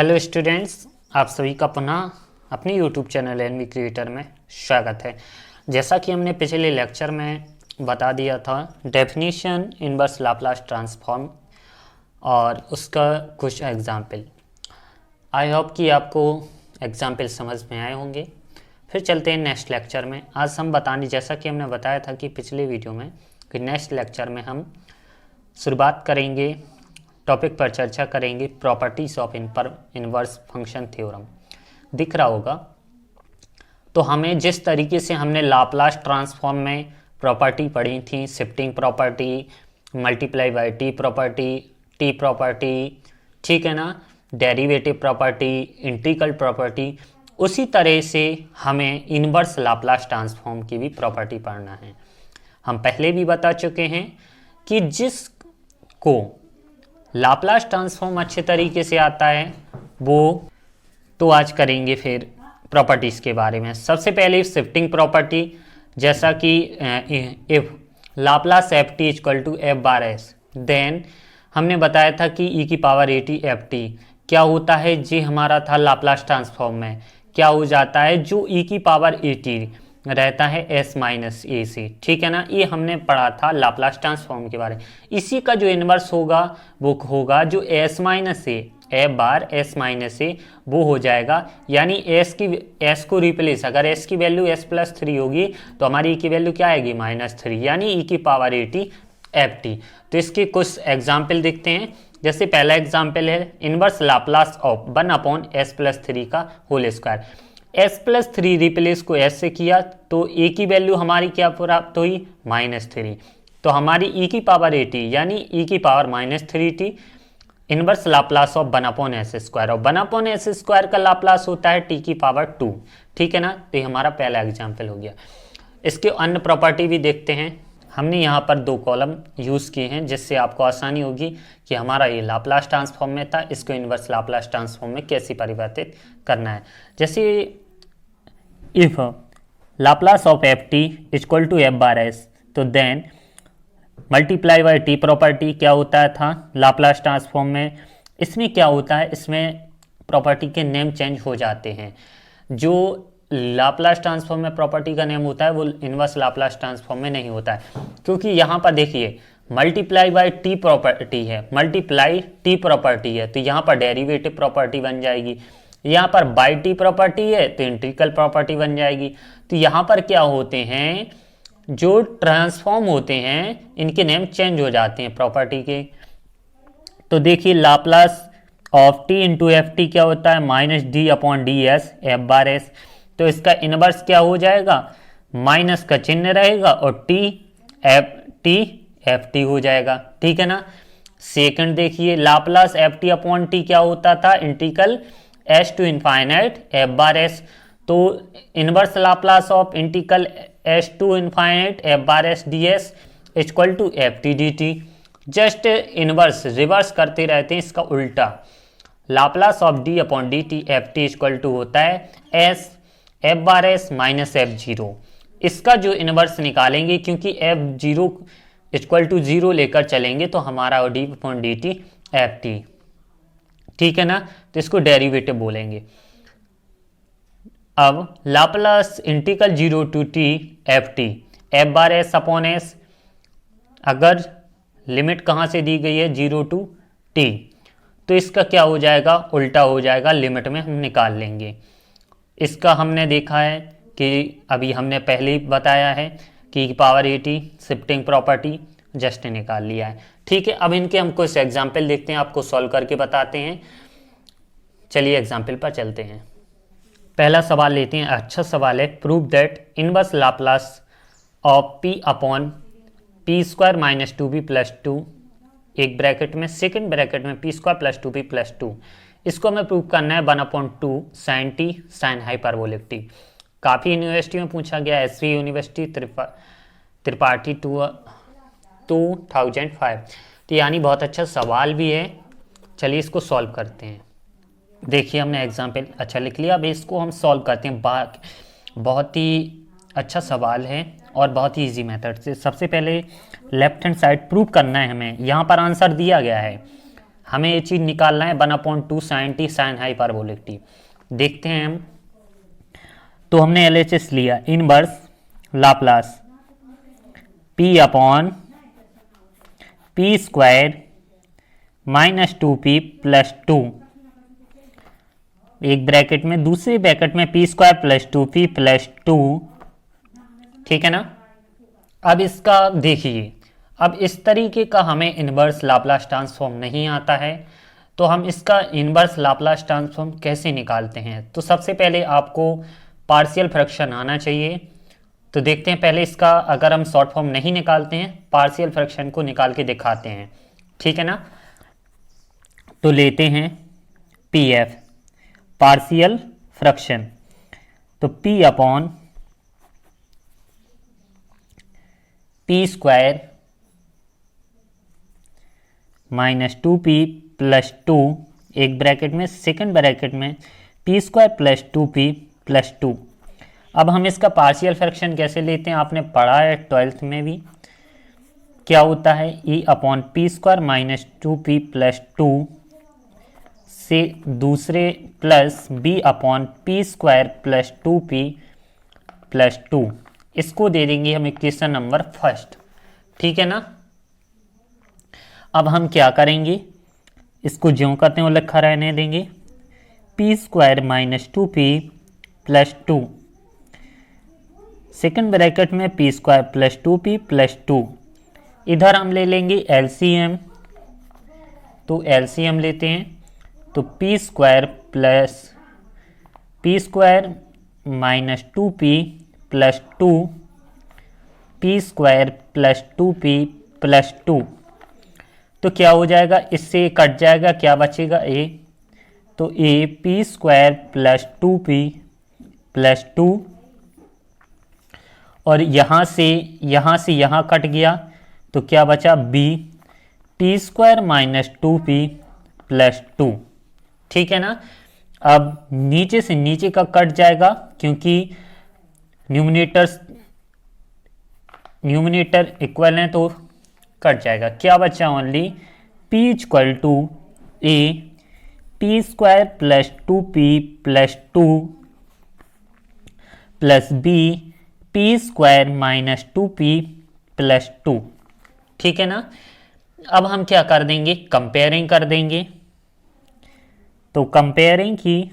Hello students, आप सभी का पुनः अपने यूट्यूब चैनल एनवी क्रिएटर में स्वागत है। जैसा कि हमने पिछले लेक्चर में बता दिया था डेफिनेशन इनवर्स लाप्लास ट्रांसफॉर्म और उसका कुछ एग्जाम्पल। आई होप कि आपको एग्जाम्पल समझ में आए होंगे। फिर चलते हैं नेक्स्ट लेक्चर में। आज हम बताने, जैसा कि हमने बताया था कि पिछले वीडियो में, कि नेक्स्ट लेक्चर में हम शुरुआत करेंगे, टॉपिक पर चर्चा करेंगे properties of inverse function theorem. दिख रहा होगा। तो हमें जिस तरीके से हमने लाप्लास ट्रांसफॉर्म में प्रॉपर्टी पढ़ी थी, shifting property, multiply by T property, T property, ठीक है ना, डेरिवेटिव प्रॉपर्टी, इंटीग्रल प्रॉपर्टी, उसी तरह से हमें इनवर्स लाप्लास ट्रांसफॉर्म की भी प्रॉपर्टी पढ़ना है। हम पहले भी बता चुके हैं कि जिसको लाप्लास ट्रांसफॉर्म अच्छे तरीके से आता है वो, तो आज करेंगे फिर प्रॉपर्टीज़ के बारे में। सबसे पहले शिफ्टिंग प्रॉपर्टी, जैसा कि if Laplace F T equal to F bar s, then हमने बताया था कि ई की power a t F t क्या होता है, जी हमारा था लाप्लास ट्रांसफॉर्म में क्या हो जाता है, जो ई की पावर ए टी रहता है एस माइनस ए से, ठीक है ना। ये हमने पढ़ा था लाप्लास ट्रांसफॉर्म के बारे में। इसी का जो इनवर्स होगा वो होगा जो एस माइनस ए, एफ बार एस माइनस ए, वो हो जाएगा। यानी एस को रिप्लेस, अगर एस की वैल्यू एस प्लस 3 होगी तो हमारी ई की वैल्यू क्या आएगी, -3, यानी ई की power a t F T. तो इसके कुछ एग्जाम्पल देखते हैं। जैसे पहला एग्जाम्पल है इनवर्स लाप्लास ऑफ 1/s+3 का होल स्क्वायर। s+3 रिप्लेस को s से किया तो a की वैल्यू हमारी क्या प्राप्त हुई, -3। तो हमारी e की पावर at यानी e की power -3t inverse Laplace of 1/s², और 1/s² का लाप्लास होता है t की पावर 2, ठीक है ना। तो ये हमारा पहला एग्जाम्पल हो गया। इसके अन्य प्रॉपर्टी भी देखते हैं। हमने यहाँ पर 2 कॉलम यूज़ किए हैं जिससे आपको आसानी होगी कि हमारा ये लाप्लास ट्रांसफॉर्म में था, इसको इनवर्स लाप्लास ट्रांसफॉर्म में कैसे परिवर्तित करना है। जैसे if Laplace of F T equal to F bar S, तो then multiply by T property क्या होता था लाप्लास ट्रांसफॉर्म में। इसमें क्या होता है, इसमें प्रॉपर्टी के नेम चेंज हो जाते हैं। जो लाप्लास ट्रांसफॉर्म में प्रॉपर्टी का नेम होता है वो इनवर्स लाप्लास ट्रांसफॉर्म में नहीं होता है, क्योंकि यहाँ पर देखिए मल्टीप्लाई बाय टी प्रॉपर्टी है, मल्टीप्लाई टी प्रॉपर्टी है, तो यहाँ पर डेरिवेटिव प्रॉपर्टी बन जाएगी। यहाँ पर बाय टी प्रॉपर्टी है तो इंटीग्रल प्रॉपर्टी बन जाएगी। तो यहाँ पर क्या होते हैं, जो ट्रांसफॉर्म होते हैं इनके नेम चेंज हो जाते हैं प्रॉपर्टी के। तो देखिए Laplace of T into F t क्या होता है, -d/ds एफ बार एस। तो इसका इनवर्स क्या हो जाएगा, माइनस का चिन्ह रहेगा और एफ टी हो जाएगा, ठीक है ना। सेकंड देखिए Laplace F T upon T क्या होता था, integral S to infinite F bar S. तो inverse Laplace of integral S to infinite F bar S D S equal to F T D T. Just inverse reverse करते रहते हैं, इसका उल्टा। Laplace of D upon D T F T equal to होता है S F bar S minus F zero. इसका जो inverse निकालेंगे, क्योंकि एफ जीरो इक्वल टू 0 लेकर चलेंगे तो हमारा d upon D T F t, ठीक है ना। तो इसको डेरिवेटिव बोलेंगे। अब Laplace integral 0 to t F t f bar s upon s, अगर लिमिट कहाँ से दी गई है, 0 टू टी, तो इसका क्या हो जाएगा, उल्टा हो जाएगा, लिमिट में हम निकाल लेंगे। इसका हमने देखा है कि अभी हमने पहले ही बताया है कि power a T shifting property just निकाल लिया है, ठीक है। अब इनके हम कुछ एग्जाम्पल देखते हैं, आपको सॉल्व करके बताते हैं। चलिए एग्जाम्पल पर चलते हैं। पहला सवाल लेते हैं, अच्छा सवाल है। Prove that inverse Laplace of p upon p square minus 2b plus 2, एक ब्रैकेट में, सेकेंड ब्रैकेट में p square plus 2b plus 2, इसको हमें प्रूव करना है 1/2 sine t sine hyperbolic t. काफ़ी यूनिवर्सिटी में पूछा गया, एसवी यूनिवर्सिटी, त्रिपाठी 2005। तो यानी बहुत अच्छा सवाल भी है। चलिए इसको सॉल्व करते हैं। देखिए हमने एग्जाम्पल अच्छा लिख लिया, अब इसको हम सॉल्व करते हैं। बहुत ही अच्छा सवाल है और बहुत ही ईजी मेथड से। सबसे पहले लेफ्ट हैंड साइड प्रूव करना है हमें। यहाँ पर आंसर दिया गया है, हमें ये चीज़ निकालना है 1/2 sin t sin hyperbolic t। देखते हैं हम। तो हमने LHS लिया, inverse Laplace p upon p square minus 2p plus 2, एक ब्रैकेट में, दूसरे ब्रैकेट में p square plus 2p plus 2। ठीक है ना। अब इसका देखिए, अब इस तरीके का हमें इनवर्स लाप्लास ट्रांसफॉर्म नहीं आता है, तो हम इसका इनवर्स लाप्लास ट्रांसफॉर्म कैसे निकालते हैं। तो सबसे पहले आपको पार्शियल फ्रैक्शन आना चाहिए। तो देखते हैं पहले इसका, अगर हम शॉर्ट फॉर्म नहीं निकालते हैं, पार्शियल फ्रैक्शन को निकाल के दिखाते हैं। ठीक है ना। तो लेते हैं PF पार्शियल फ्रैक्शन, तो P upon p square minus 2p plus 2, एक ब्रैकेट में, सेकंड ब्रैकेट में p square plus 2p plus 2। अब हम इसका पार्शियल फ्रैक्शन कैसे लेते हैं, आपने पढ़ा है 12th में भी। क्या होता है, e upon p square minus 2p plus 2 से दूसरे plus b upon p square plus 2p plus 2। इसको दे देंगे हम इक्वेशन नंबर फर्स्ट। ठीक है ना। अब हम क्या करेंगे, इसको ज्यों करते हैं लिखा रहने देंगे, p square minus 2p plus 2, second bracket में p square plus 2p plus 2। इधर हम ले लेंगे LCM, तो LCM लेते हैं, तो p square plus p square minus 2p plus 2, p square plus 2p plus 2। तो क्या हो जाएगा, इससे कट जाएगा, क्या बचेगा a, तो a p square plus 2p plus 2, और यहाँ से यहाँ कट गया, तो क्या बचा b p square minus 2p plus 2। ठीक है ना। अब नीचे से नीचे का कट जाएगा, क्योंकि न्यूमिनेटर इक्वल है, तो कट जाएगा। क्या बचा, only p equal to a p square plus 2p plus 2 plus b p square minus 2p plus 2। ठीक है ना। अब हम क्या कर देंगे, कंपेयरिंग कर देंगे। तो कंपेयरिंग की,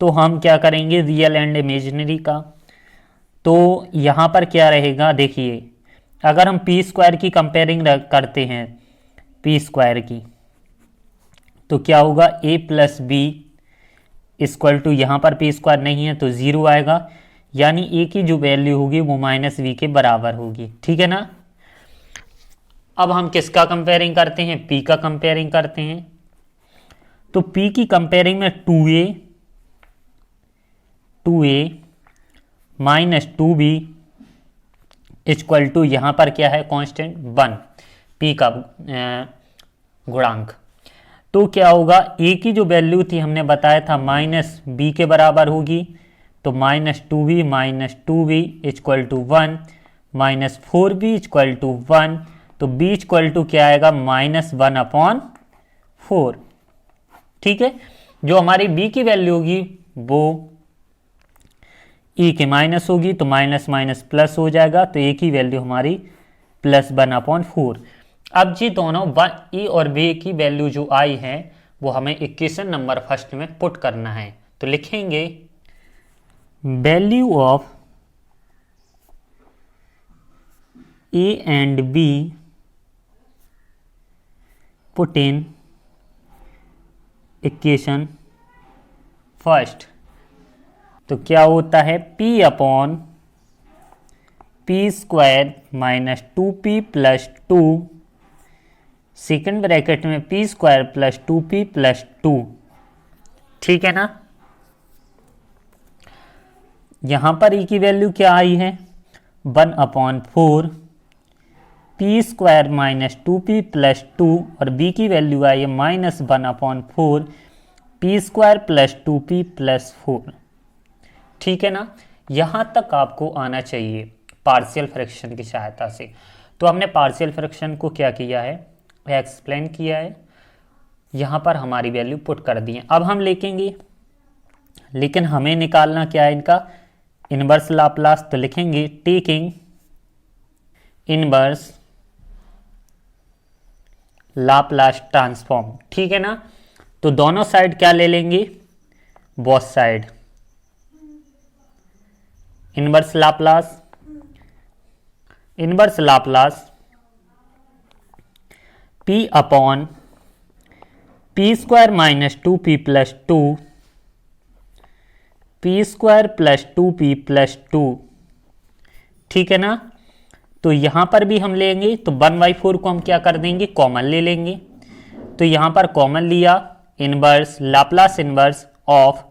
तो हम क्या करेंगे, रियल एंड इमेजिनरी का। तो यहाँ पर क्या रहेगा, देखिए, अगर हम p स्क्वायर की कंपेयरिंग करते हैं, p स्क्वायर की, तो क्या होगा, a plus b equal to, यहाँ पर p स्क्वायर नहीं है तो 0 आएगा, यानी a की जो वैल्यू होगी वो माइनस b के बराबर होगी। ठीक है ना। अब हम किसका कंपेयरिंग करते हैं, p का कंपेयरिंग करते हैं। तो p की कंपेयरिंग में 2a minus 2b equal to, यहाँ पर क्या है, कांस्टेंट 1, p का गुणांक। तो क्या होगा, a की जो वैल्यू थी हमने बताया था माइनस b के बराबर होगी, तो minus 2b equal to 1, minus 4b equal to 1, तो b इक्वल टू क्या आएगा, -1/4। ठीक है। जो हमारी b की वैल्यू होगी वो e के माइनस होगी, तो माइनस माइनस प्लस हो जाएगा, तो a की वैल्यू हमारी +1/4। अब जी दोनों e और b की वैल्यू जो आई है वो हमें इक्वेशन नंबर फर्स्ट में पुट करना है। तो लिखेंगे value of a and b put in equation first. तो क्या होता है, p upon p square minus 2p plus 2, second bracket में p square plus 2p plus 2। ठीक है ना। यहाँ पर e की वैल्यू क्या आई है, 1/4, p square minus 2p plus 2, और b की वैल्यू आई है -1/4, p square plus 2p plus 4। ठीक है ना। यहाँ तक आपको आना चाहिए पार्शियल फ्रैक्शन की सहायता से। तो हमने पार्शियल फ्रैक्शन को क्या किया है, एक्सप्लेन किया है, यहाँ पर हमारी वैल्यू पुट कर दी है। अब हम लिखेंगे, लेकिन हमें निकालना क्या है इनका इनवर्स लाप्लास, तो लिखेंगे टेकिंग इनवर्स लाप्लास ट्रांसफॉर्म। ठीक है ना, तो दोनों साइड क्या ले लेंगे, both side inverse Laplace, inverse Laplace p upon p square minus 2p plus 2 P square plus 2p plus 2। ठीक है ना, तो यहाँ पर भी हम लेंगे तो 1/4 को हम क्या कर देंगे, कॉमन ले लेंगे। तो यहाँ पर कॉमन लिया, inverse Laplace inverse of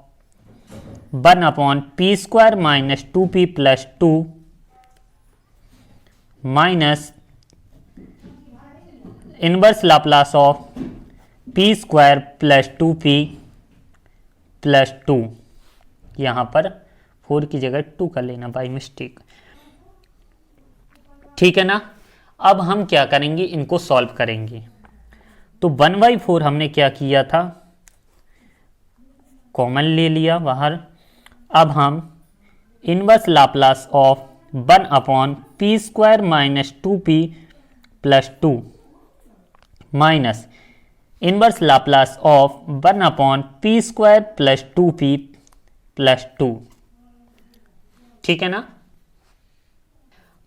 1 upon p square minus 2p plus 2 minus inverse Laplace of P square plus 2p plus 2। यहाँ पर 4 की जगह 2 का लेना बाई मिस्टेक। ठीक है ना, अब हम क्या करेंगे, इनको सॉल्व करेंगे। तो 1/4 हमने क्या किया था, कॉमन ले लिया बाहर। अब हम inverse Laplace of 1 upon p square minus 2p plus 2 minus inverse Laplace of 1 upon p square plus 2p plus 2। ठीक है ना,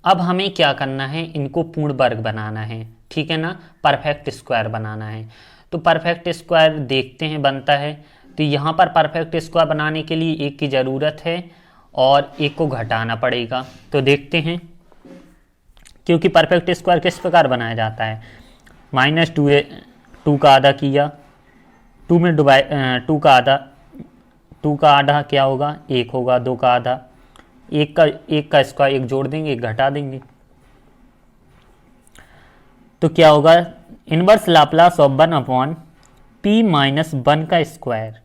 अब हमें क्या करना है, इनको पूर्ण वर्ग बनाना है। ठीक है ना, परफेक्ट स्क्वायर बनाना है। तो परफेक्ट स्क्वायर देखते हैं बनता है। तो यहाँ पर परफेक्ट स्क्वायर बनाने के लिए एक की ज़रूरत है और एक को घटाना पड़ेगा। तो देखते हैं, क्योंकि परफेक्ट स्क्वायर किस प्रकार बनाया जाता है, -2 का आधा किया, 2 में डिवाइड 2 का आधा क्या होगा, 1 होगा, 2 का आधा, एक का स्क्वायर 1 जोड़ देंगे, 1 घटा देंगे। तो क्या होगा, inverse Laplace of 1 upon p minus 1 का स्क्वायर,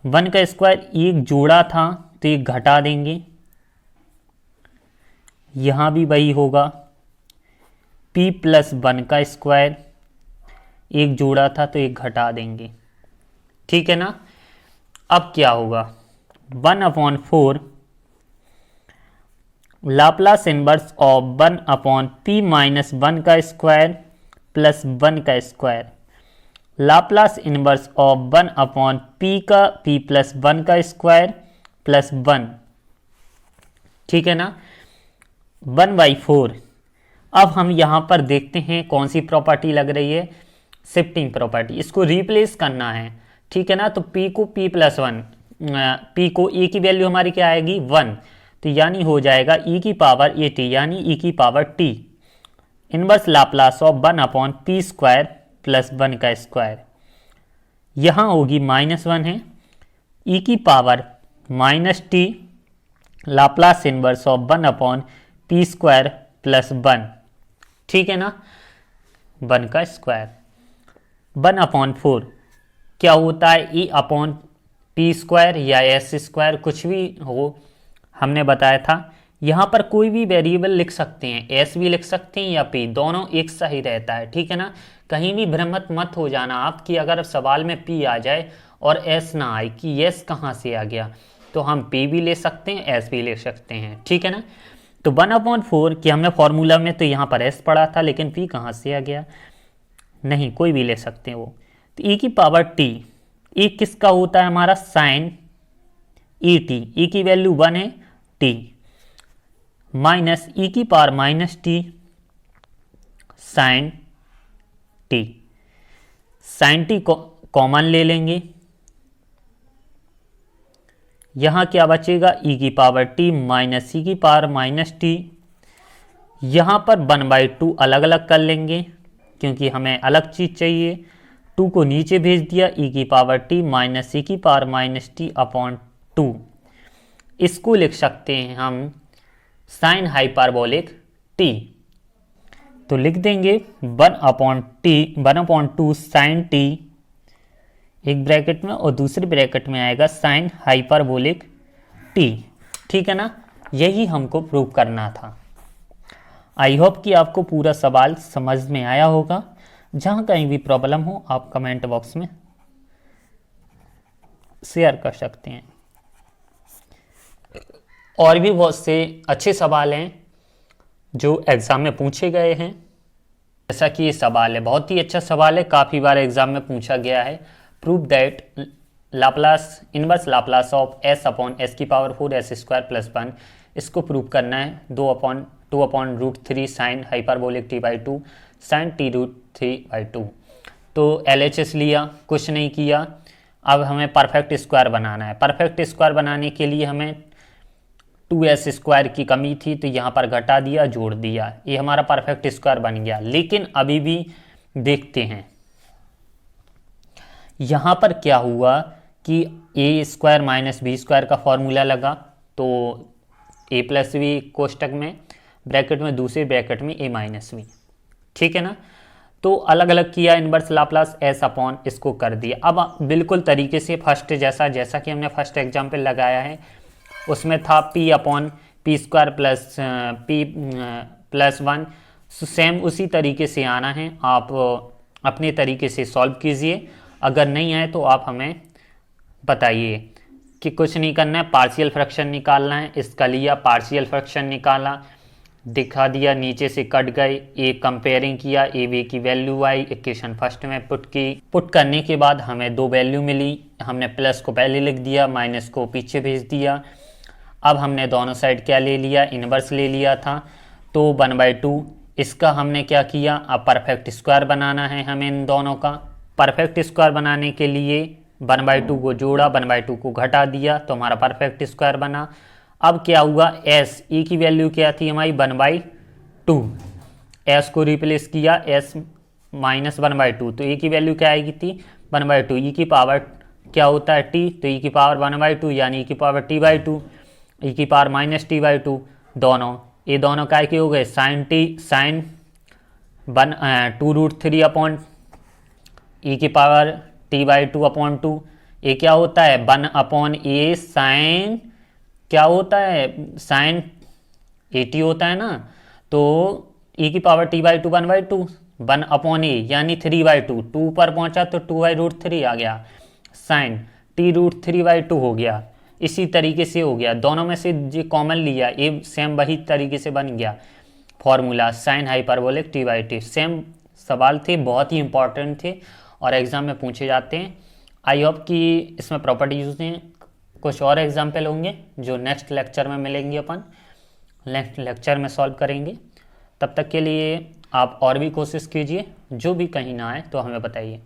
1 का स्क्वायर 1 जोड़ा था तो 1 घटा देंगे, यहाँ भी वही होगा, p प्लस 1 का स्क्वायर 1 जोड़ा था तो 1 घटा देंगे। ठीक है ना, अब क्या होगा, 1/4 Laplace inverse of 1 upon p minus 1 का स्क्वायर प्लस 1 का square, Laplace inverse of 1 upon p plus 1 का स्क्वायर प्लस 1। ठीक है ना, 1/4। अब हम यहाँ पर देखते हैं कौन सी प्रॉपर्टी लग रही है, शिफ्टिंग प्रॉपर्टी, इसको रिप्लेस करना है। ठीक है ना, तो p को p प्लस 1, p को a की वैल्यू हमारी क्या आएगी 1, तो यानी हो जाएगा e की पावर at यानी e की power t inverse Laplace of 1 upon p square plus 1 का स्क्वायर, यहाँ होगी -1 है, e की power minus T Laplace inverse of 1 upon p square plus 1। ठीक है ना, 1 का स्क्वायर, 1/4 क्या होता है, e अपॉन पी स्क्वायर या एस स्क्वायर, कुछ भी हो, हमने बताया था। यहाँ पर कोई भी वेरिएबल लिख सकते हैं, एस भी लिख सकते हैं या पी, दोनों एक सा ही रहता है। ठीक है ना, कहीं भी भ्रमित मत हो जाना आप कि अगर सवाल में पी आ जाए और एस ना आए कि एस कहाँ से आ गया, तो हम पी भी ले सकते हैं, एस भी ले सकते हैं। ठीक है ना, तो 1/4 कि हमने फॉर्मूला में तो यहाँ पर एस पढ़ा था, लेकिन पी कहाँ से आ गया, नहीं कोई भी ले सकते हैं वो। तो e की पावर टी, e किसका होता है हमारा साइन ई टी, ई की वैल्यू 1 है, टी माइनस ई की power minus t sine t, sine t common ले लेंगे, यहाँ क्या बचेगा, e की पावर t माइनस ई की पावर माइनस टी, यहाँ पर 1/2 अलग अलग कर लेंगे क्योंकि हमें अलग चीज़ चाहिए, 2 को नीचे भेज दिया, e की पावर t माइनस ई की पावर माइनस टी अपॉन 2, इसको लिख सकते हैं हम साइन हाइपरबोलिक t। तो लिख देंगे 1/2 साइन t एक ब्रैकेट में और दूसरे ब्रैकेट में आएगा साइन हाइपरबोलिक t। ठीक है ना, यही हमको प्रूव करना था। आई होप कि आपको पूरा सवाल समझ में आया होगा। जहाँ कहीं भी प्रॉब्लम हो आप कमेंट बॉक्स में शेयर कर सकते हैं। और भी बहुत से अच्छे सवाल हैं जो एग्ज़ाम में पूछे गए हैं। जैसा कि ये सवाल है, बहुत ही अच्छा सवाल है, काफ़ी बार एग्जाम में पूछा गया है। Prove that Laplace inverse Laplace of S upon S की पावर 4 एस स्क्वायर प्लस 1, इसको प्रूव करना है। 2/2/√3 sine hyperbolic t/2 sign t√3/2। तो LHS लिया, कुछ नहीं किया। अब हमें परफेक्ट स्क्वायर बनाना है। परफेक्ट स्क्वायर बनाने के लिए हमें 2s स्क्वायर की कमी थी, तो यहाँ पर घटा दिया, जोड़ दिया, ये हमारा परफेक्ट स्क्वायर बन गया। लेकिन अभी भी देखते हैं यहाँ पर क्या हुआ कि a square minus b square का फॉर्मूला लगा, तो a प्लस बी कोष्टक में ब्रैकेट में दूसरे ब्रैकेट में a माइनस बी, ठीक है ना। तो अलग अलग किया, इनवर्स लाप्लास एस अपॉन इसको कर दिया। अब बिल्कुल तरीके से फर्स्ट जैसा कि हमने फर्स्ट एग्जाम्पल लगाया है उसमें था p upon p square plus p plus 1, same उसी तरीके से आना है। आप अपने तरीके से सॉल्व कीजिए, अगर नहीं आए तो आप हमें बताइए। कि कुछ नहीं करना है, पार्शियल फ्रैक्शन निकालना है। इसका लिया, पार्शियल फ्रैक्शन निकाला, दिखा दिया, नीचे से कट गए, एक कंपेयरिंग किया, ए बी की वैल्यू आई, इक्वेशन फर्स्ट में पुट की। पुट करने के बाद हमें दो वैल्यू मिली, हमने प्लस को पहले लिख दिया, माइनस को पीछे भेज दिया। अब हमने दोनों साइड क्या ले लिया, इनवर्स ले लिया था, तो 1/2। इसका हमने क्या किया, अब परफेक्ट स्क्वायर बनाना है हमें इन दोनों का। परफेक्ट स्क्वायर बनाने के लिए 1/2 को जोड़ा, 1/2 को घटा दिया, तो हमारा परफेक्ट स्क्वायर बना। अब क्या हुआ, एस ई की वैल्यू क्या थी हमारी 1/2, एस को रिप्लेस किया, एस माइनस 1/2, तो ई की वैल्यू क्या आएगी थी 1/2। ई की पावर क्या होता है टी, तो ई की पावर 1/2 यानी ई की पावर t/2, ई की पावर माइनस t/2, दोनों ये दोनों काय के हो गए, साइन टी साइन 2√3 अपॉन ई की पावर t/2/2। ये क्या होता है 1/a साइन, क्या होता है साइन 80 होता है ना, तो e की पावर t/2 1/2, 1/a यानी 3/2, 2 पर पहुंचा तो 2/√3 आ गया, साइन t√3/2 हो गया। इसी तरीके से हो गया, दोनों में से जो कॉमन लिया ये सेम वही तरीके से बन गया formula, sine hyperbolic t/2। Same सवाल थे, बहुत ही इंपॉर्टेंट थे और एग्ज़ाम में पूछे जाते हैं। आई होप कि इसमें प्रॉपर्टीज हैं। कुछ और एग्जाम्पल होंगे जो नेक्स्ट लेक्चर में मिलेंगे, अपन नेक्स्ट लेक्चर में सॉल्व करेंगे। तब तक के लिए आप और भी कोशिश कीजिए, जो भी कहीं ना आए तो हमें बताइए।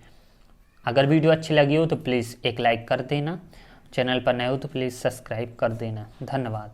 अगर वीडियो अच्छी लगी हो तो प्लीज़ एक लाइक कर देना, चैनल पर नए हो तो प्लीज़ सब्सक्राइब कर देना। धन्यवाद।